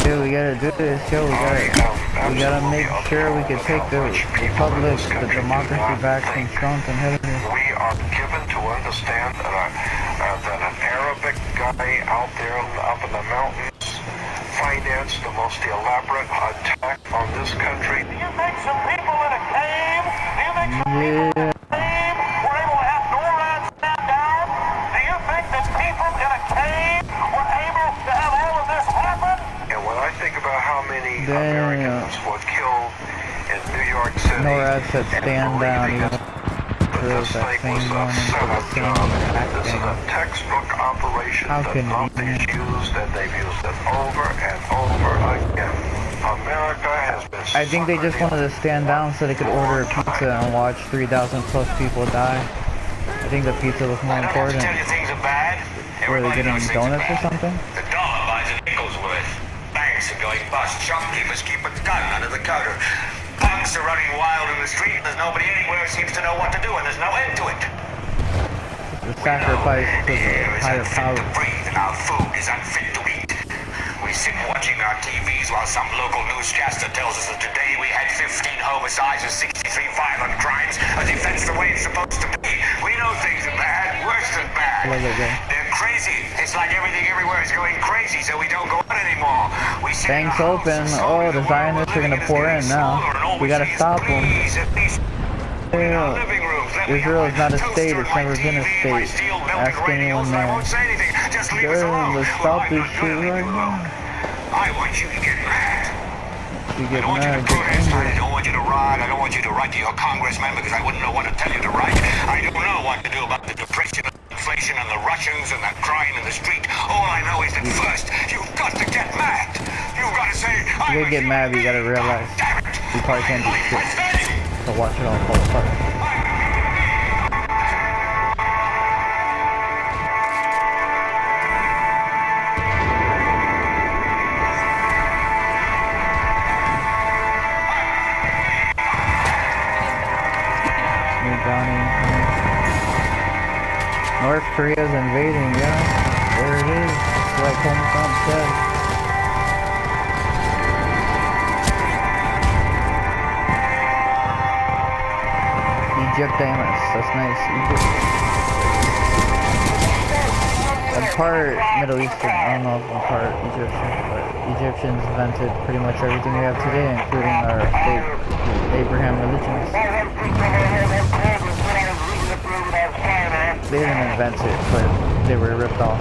Dude, we gotta do this, yo. We gotta make sure we can take the republic, the democracy back from Trump and Hillary. We are given to understand that an Arabic guy out there up in the mountains financed the most elaborate attack on this country. Do you think some people in a cave? Do you think some people in a cave were able to have NORAD stand down? Do you think that people in a cave were able to have all of this happen? And when I think about how many Americans were killed in New York City, NORAD said stand down. this thing was a setup job. This is a textbook operation that nothing's used, and they've used it over and over again. America has been I think they just wanted to stand down so they could order a pizza and watch 3,000 plus people die. I think the pizza was more important. Tell you things are bad. Were they getting donuts or something? The dollar buys a nickel's worth. Banks are going bust. Shopkeepers keep a gun under the counter. Punks are running wild in the street. There's nobody anywhere who seems to know what to do, and there's no end to it. The sacrifice to the higher power. To breathe, and our food is unfit to eat. We sit watching our TVs while some local newscaster tells us that today we had 15 homicides and 63 violent crimes, as if that's the way it's supposed to be. We know things are bad, worse than bad. They're crazy. It's like everything everywhere is going crazy, so we don't go out anymore. Banks open. Oh, the Zionists are gonna pour in now. We gotta stop them. Israel is not a state. It's never been a state. Ask anyone there. Good, let's stop this shit right now. I want you to get mad. You get I don't want mad, you to protest. I don't want you to ride. I don't want you to write to your congressman because I wouldn't know what to tell you to write. I don't know what to do about the depression, inflation, and the Russians and that crime in the street. All I know is that first, you've got to get mad. You've got to say, if you get mad, you gotta realize you probably can't do shit. So watch it all fall apart. North Korea's invading, yeah. There it is. That's what Tony Trump said. Egypt, that's nice. Egypt. And part Middle Eastern, I don't know if I'm part Egyptian, but Egyptians invented pretty much everything we have today, including our Abraham religions. They didn't invent it, but they were ripped off.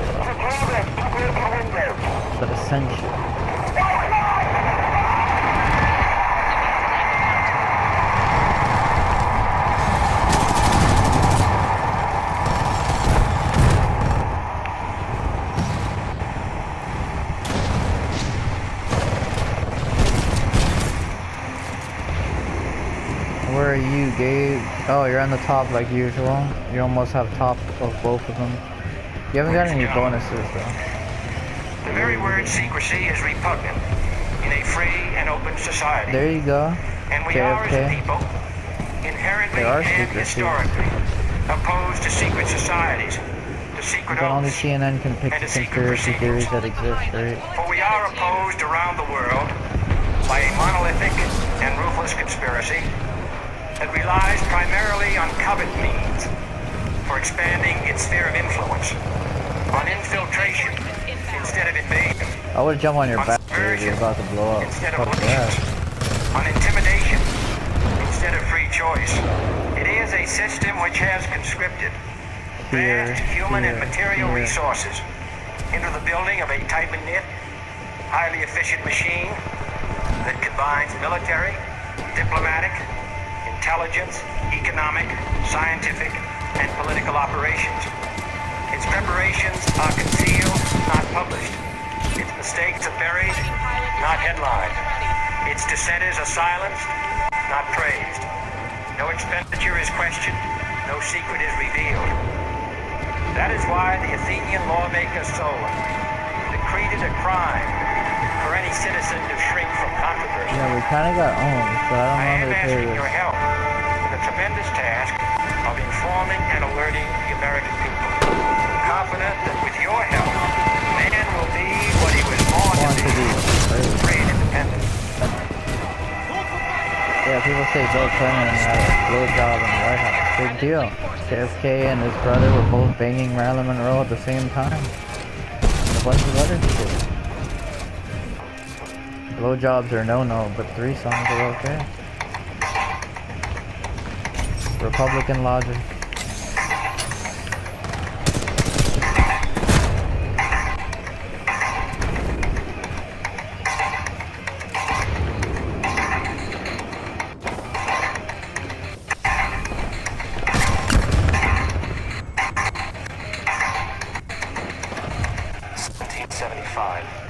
But essential. Where are you, Gabe? Oh, you're on the top like usual. You almost have top of both of them. You haven't got any bonuses though. The very word secrecy is repugnant in a free and open society. There you go. And we are, as a people, inherently and historically opposed to secret societies, to secret but only oaths, CNN can pick the conspiracy theories that exist, right? For we are opposed around the world by a monolithic and ruthless conspiracy that relies primarily on covert means for expanding its sphere of influence, on infiltration instead of invasion. I would jump on your back if you're about to blow up. Instead of on intimidation instead of free choice. It is a system which has conscripted vast human and material resources into the building of a tightly knit, highly efficient machine that combines military, diplomatic, intelligence, economic, scientific, and political operations. Its preparations are concealed, not published. Its mistakes are buried, not headlined. Its dissenters are silenced, not praised. No expenditure is questioned, no secret is revealed. That is why the Athenian lawmaker Solon decreed it a crime for any citizen to shrink from controversy. Yeah, we kind of got owned, so I don't know how to pay this. Your help in the tremendous task of informing and alerting the American people. Confident that with your help, man will be what he was born to be. people say Bill Clinton had a blowjob in the White House. Big deal. JFK and his brother were both banging Marilyn Monroe at the same time. And a bunch of other shit. Blowjobs are no-no, but threesomes are okay. Republican logic.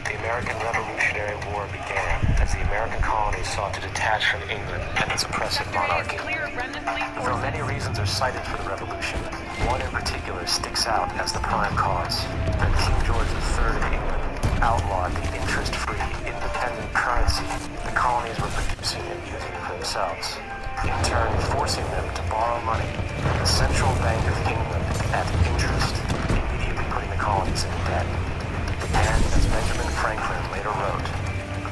The American Revolutionary War began as the American colonies sought to detach from England and its oppressive monarchy. Though many reasons are cited for the revolution, one in particular sticks out as the prime cause: that King George III of England outlawed the interest-free, independent currency the colonies were producing and using for themselves, in turn forcing them to borrow money from the Central Bank of England at interest, immediately putting the colonies in debt. And, as Benjamin Franklin later wrote,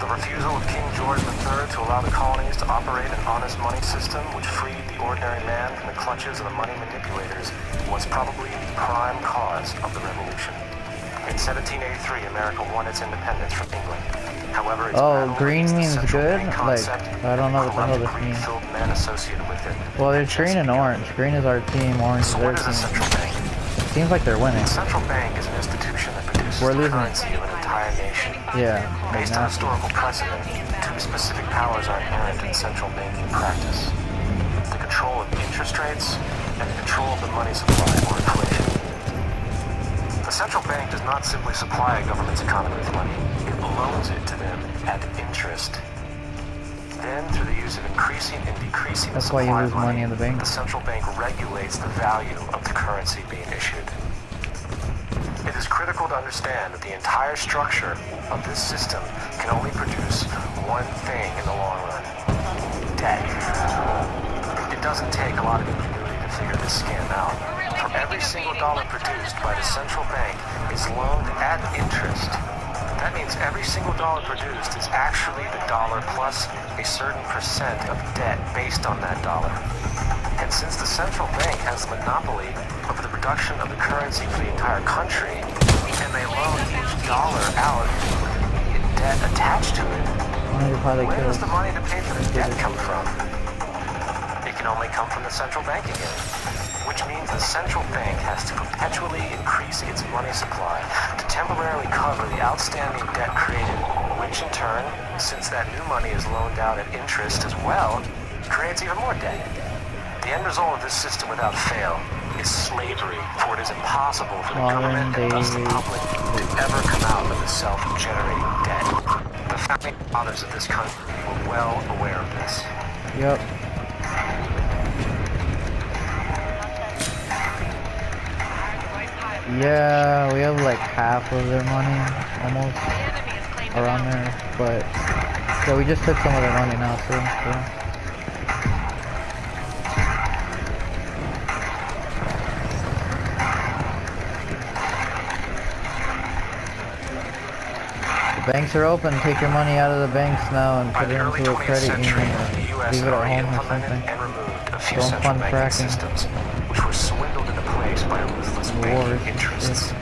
the refusal of King George III to allow the colonies to operate an honest money system which freed the ordinary man from the clutches of the money manipulators was probably the prime cause of the revolution. In 1783, America won its independence from England. However, its green means good? Like, I don't know what the hell this means. Men associated with it. Well, there's green and orange. Green is our team, orange is their team. Central bank? Seems like they're winning. The central bank is an institution that produces We're the losing. currency of an entire nation. Yeah. Based on historical precedent, two specific powers are inherent in central banking practice: the control of interest rates and the control of the money supply, or inflation. The central bank does not simply supply a government's economy with money, it loans it to them at interest. Then, through the use of increasing and decreasing That's the why you supply lose of money, money in the bank. the central bank regulates the value of the currency being issued. It is critical to understand that the entire structure of this system can only produce one thing in the long run: debt. It doesn't take a lot of ingenuity to figure this scam out. For every single dollar produced by the central bank is loaned at interest. That means every single dollar produced is actually the dollar plus a certain percent of debt based on that dollar. And since the central bank has the monopoly over the production of the currency for the entire country, and they loan each dollar out with immediate debt attached to it, where does the money to pay for this debt come from? It can only come from the central bank again, which means the central bank has to perpetually increase its money supply to temporarily cover the outstanding debt created, which in turn, since that new money is loaned out at interest as well, creates even more debt. The end result of this system without fail is slavery, for it is impossible for the government and thus the public to ever come out of the self-generating debt. The founding fathers of this country were well aware of this. Yep. Yeah, we have like half of their money, almost, around there, but, yeah, we just took some of their money now, too, so. The banks are open. Take your money out of the banks now and put it into a credit union or leave it at home or something. Don't fund fracking. Which were swindled into place by ruthless banking interests.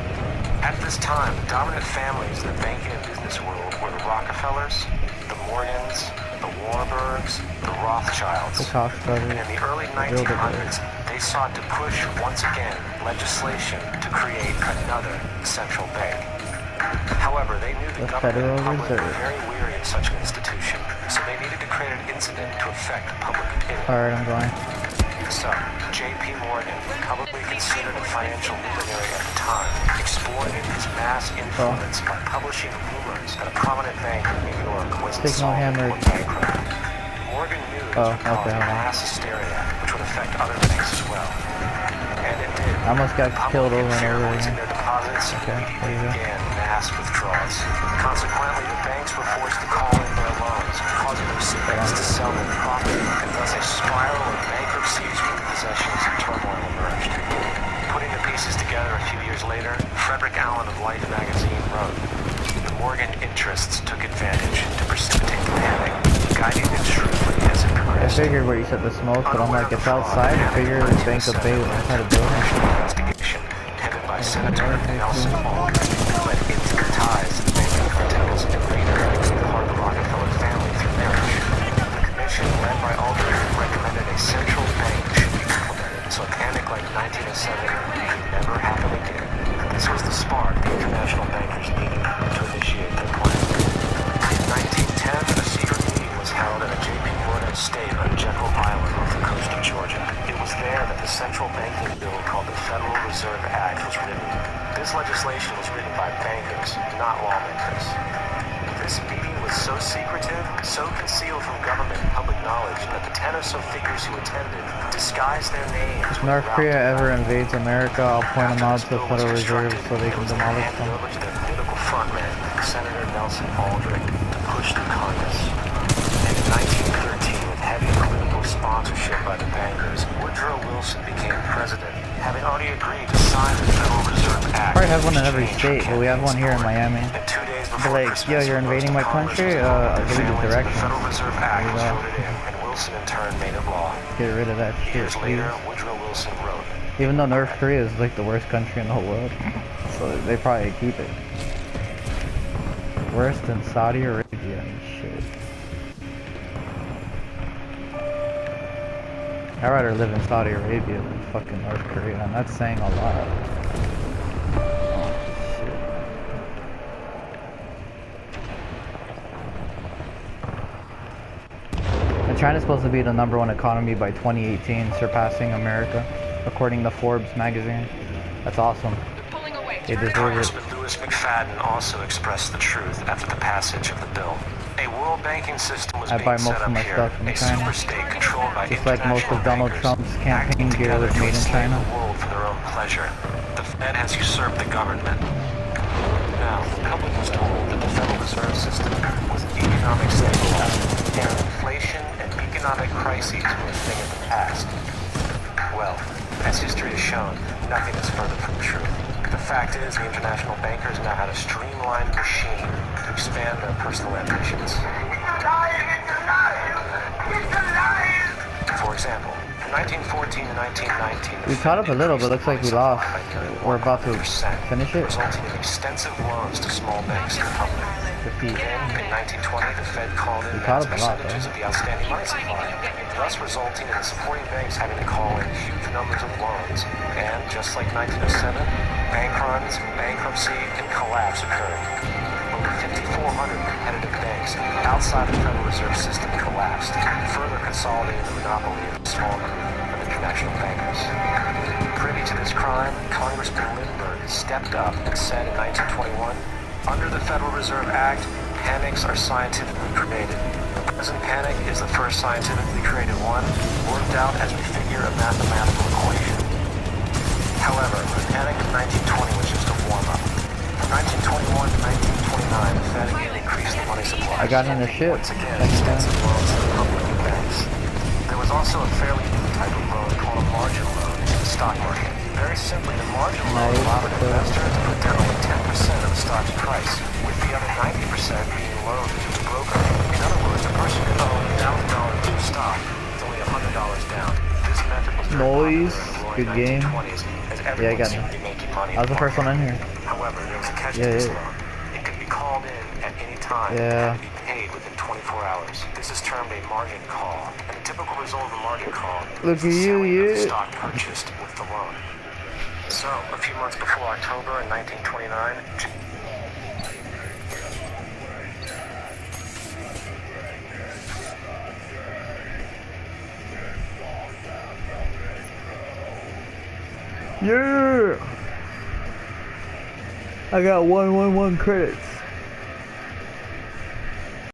At this time, the dominant families in the banking and business world were the Rockefellers, the Morgans, the Warburgs, the Rothschilds. The Koch brothers. And in the early 1900s, they sought to push once again legislation to create another central bank. However, they knew the government and public were very weary of such an institution, so they needed to create an incident to affect public opinion. Alright, I'm going. So, J.P. Morgan, publicly considered a financial luminary at the time, exploited his mass influence by publishing rumors that a prominent bank in New York was insolvent or bankrupt. Morgan knew this would cause mass hysteria, which would affect other banks as well. And it did. I almost got killed over and over again. Their deposits immediately began mass withdrawals. Consequently, the banks were forced to call in their loans, causing the recipients to sell their property, and thus a spiral of bankruptcies, repossessions, and turmoil emerged. Putting the pieces together a few years later, Frederick Allen of Life magazine wrote, "The Morgan interests took advantage to precipitate the panic, guiding it shrewdly as it progressed." I figured where you said the smoke, but I'm like, it's outside. I figured the bank of Bay was inside a building. Investigation headed by Senator Nelson Aldrich led intimate ties to the banking cartels and later became part of the Rockefeller family through marriage. The commission, led by Aldrich, recommended a central bank should be implemented, so a panic like 1907 could never happen again. This was the spark the international bankers needed to initiate their plan. In 1910, a secret meeting was held at a J.P. Morgan estate on Jekyll Island off the coast of Georgia. It was there that the central banking bill called the Federal Reserve Act was written. This legislation was written by bankers, not lawmakers. This meeting was so secretive, so concealed from government and public knowledge that the 10 or so figures who attended disguised their names. North Korea ever invades America, I'll point them out to the Federal Reserve so they can demolish them. Over to their political frontman, Senator Nelson Aldrich, to push through Congress. And in 1913, with heavy political sponsorship by the bankers, Woodrow Wilson became president, having already agreed to sign the Federal Reserve Act. Probably have one in every state, but we have one here in Miami. And 2 days Be before like, Christmas, yo, you're invading my country? I'll give you the the directions. Federal Reserve Act was voted in, and Wilson in turn made it law. Get rid of that shit, Years please. later, Woodrow Wilson wrote, Even though North Korea is like the worst country in the whole world, so they probably keep it. Worse than Saudi Arabia and shit. I'd rather live in Saudi Arabia than fucking North Korea, and that's saying a lot. Oh, shit. And China's supposed to be the #1 economy by 2018, surpassing America, according to Forbes magazine. That's awesome. They deserve it. Congressman Louis McFadden also expressed the truth after the passage of the bill. A world banking system was I being buy set most of up my here, stuff from a China. super state controlled by Just like most of Donald bankers, Trump's campaign acting gear together was to made in enslave China. the world for their own pleasure. The Fed has usurped the government. Now, the public was told that the Federal Reserve System was an economic stabilizer, and inflation and economic crises were a thing of the past. Well, as history has shown, nothing is further from the truth. The fact is, the international bankers now had a streamlined machine to expand their personal ambitions. For example, from 1914 to 1919, We caught up a little, but looks like we lost. We're about to 100%, finish it. resulting in extensive loans to small banks and the public. Defeat. In 1920, the Fed called in caught mass up a lot, percentages though. of the outstanding money supply, thus resulting in the supporting banks having to call in huge numbers of loans. And just like 1907, bank runs, bankruptcy, and collapse occurred. Over 5,400 competitive banks outside the Federal Reserve System collapsed, further consolidating the monopoly of a small group of international bankers. Privy to this crime, Congressman Lindbergh stepped up and said in 1921, under the Federal Reserve Act, panics are scientifically created. The present panic is the first scientifically created one, worked out as we figure a mathematical equation. However, the panic of 1920 was just a warm-up. From 1921 to 1929, the Fed again increased the money supply. I got in the ship. Once again, extensive loans to the public and banks. There was also a fairly new type of loan called a margin loan in the stock market. Very simply, the margin loan allowed an investor to put down only 10% of the stock's price, with the other 90% being loaned to the broker. In other words, a person could own $1,000 worth of stock with only $100 down. This method was very Noise. popular Good in the game. 1920s, as Yeah, I everyone got seemed it. to be making money I was the first one in here. However, there was a catch to Yeah, this yeah. loan. It could be called in at any time Yeah. and be paid within 24 hours. This is termed a margin call, and the typical result of a margin call Look is at the you, selling of the yeah. stock purchased with the loan. So, a few months before October in 1929, Yeah! I got 111 credits.